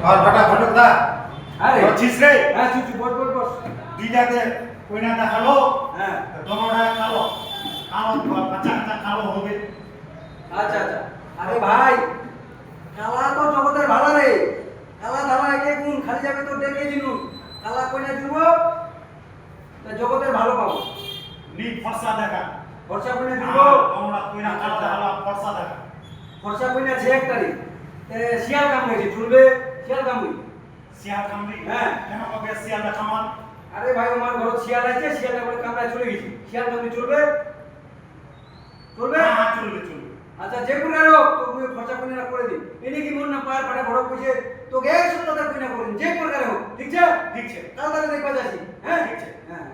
और फटा फटक दा अरे पच्चीस रे हां चुप बोल बोल बस দুইটাতে কইনা দেখালো হ্যাঁ দোনোটা খালো খালো কাঁচা কাঁচা খালো হবে আচ্ছা আচ্ছা আরে ভাই কালা তো জগতের ভালো রে কালা ধারা একে গুণ খালি যাবে তো দেখে দিনু কালা কইনা দিব তা জগতের ভালো পাবো নি ফর্সা দেখা খরচা কইনা দিব দোনোটা কইনা খালো দেখালো ফর্সা দেখা খরচা কইনা আছে এক তারিখ শিয়াল কামড়েছে চলবে শিয়াল কামড়ি শিয়াল কামড়ি হ্যাঁ কেন কবে শিয়াল দেখা মান আরে ভাই আমার ঘর শিয়াল আছে শিয়ালটা বলে কামড়ায় চলে গেছি শিয়াল কামড়ি চলবে চলবে হ্যাঁ চলবে চলবে আচ্ছা যে কোন হোক তো তুমি খরচা কইনা করে দিন এনে কি মন না পার পাটা বড় কইছে তো 100 টাকা কইনা করেন যে কোন হোক ঠিক আছে ঠিক আছে কাল তাহলে দেখবা যাচ্ছি হ্যাঁ ঠিক আছে হ্যাঁ